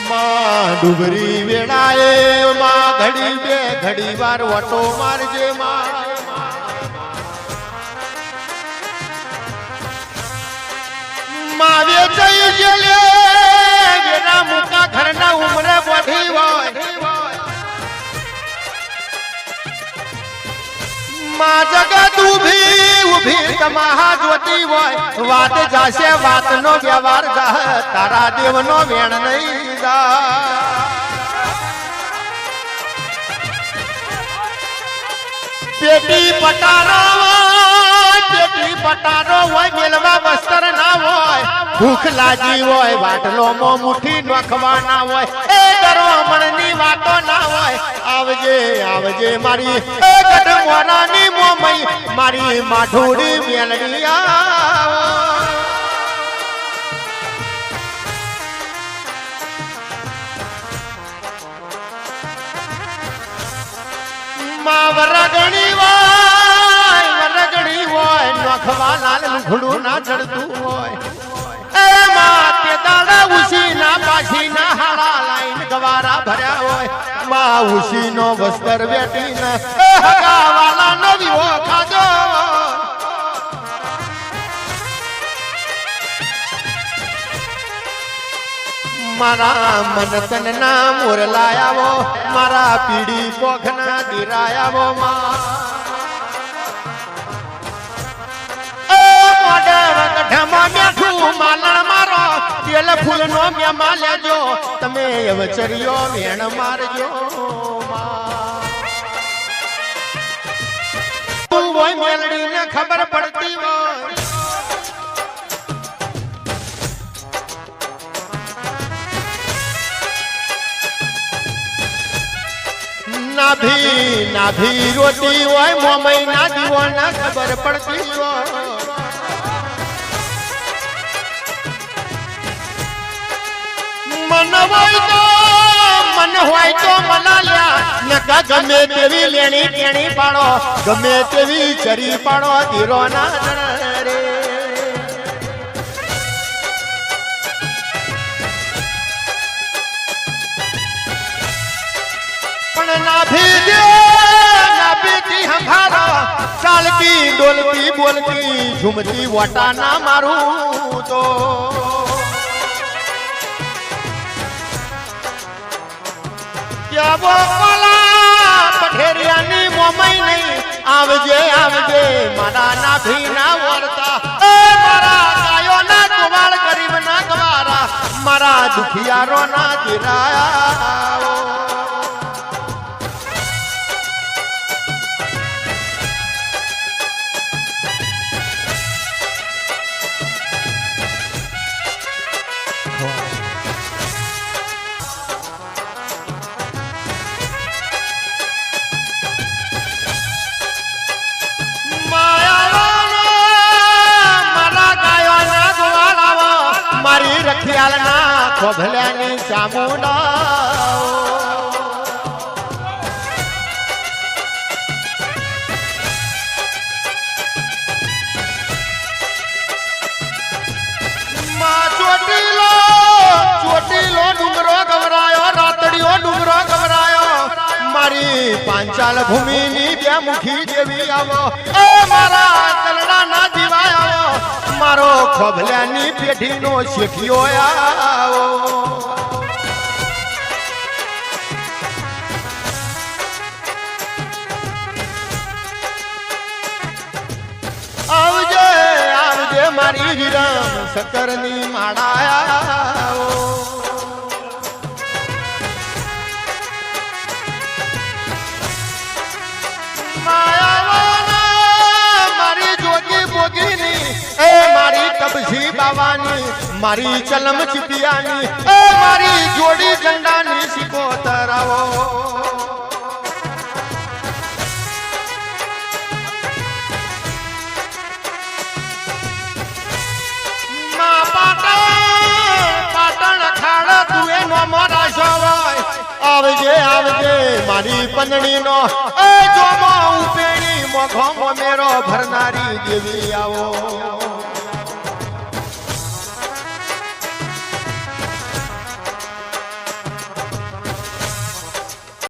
ડુબરી વેળાએ માં ઘડી બે ઘડી વાર વટો મારજે માં માવે જઈ જેલે વેરા મુકા ઘરના ઉમરે બોધી હોય માં જગત ઉભી તમાહા જોતી હોય વાત જાશે વાતનો વ્યવહાર જા તારા દેવનો વેણ નહીં જા પેટી પટારો હોય મેલવા વસ્ત્ર ના હોય ભૂખ લાગી હોય વાટલો મો મુઠ્ઠી નોખવા ના હોય એ દરોમણની વાતો ના હોય આવજે આવજે મારી એ ગઢ મોરાની મોમઈ મારી માઠુડી મેલડી આવો માં વરગણી હોય નોખવા લાલ લુઘડું ના ચડતું હોય એ માં તે દાડા ઉસી ના પાછી ના હાડા લાઈન ગવારા ભર્યા હોય માં ઉસી નો વસ્ત્ર વેટી ને હગા વાલા નો વિવો ખાજો મારા મન તન ના મોરલાયાવો મારા પીડી પોખના દિરાયાવો માં તેલ ફૂલ નો મેમા લેજો તમે અવચર્યો વેણ મારજો હોય મેલડી ને ખબર પડતી હોય નાભી રોટી હોય મોમઈ ના દીવો ના ખબર પડતી હોય મન હોય તો મના લ્યા નકા ગમે તેવી લેણી કેણી પાડો ગમે તેવી ચરી પાડો ધીરો ના રે પણ નાભીથી હંભારો ચાલતી ડોલતી બોલતી ઝુમતી વટા ના મારું તો પઠેરિયાની મોમઈ નહીં આવજે આવજે મારા નાભી ના વરતા મારા ગાયો ના ગોવાળ ગરીબ ના ગવારા મારા દુખિયારો ના દિરાયા મારી રખિયાલ ના ખોભલ્યાની ચામુંડા માં ચોટીલો ડુંગરો ગવરાયો રાતડીઓ ડુંગરો ગવરાયો મારી પાંચાલ ભૂમિની બે મુખી દેવી આવો એ મારા તલડા ના દીવાય આવો મારો ખોભલ્યાની પેઢીનો શેઠિયો આવો આવજે આવજે મારી વિરમ સકરની માળાયા તબસી બાવાની મારી ચલમ ચિપિયાની એ મારી જોડી ઝંડાની સિકોતર આવો માં પાટણ ખાડા તું એનો મોરાશો હોય આવજે આવજે મારી પંદડી નો એ જોમો ઉપેણી મોખો મેરો ભરનારી દેવી આવો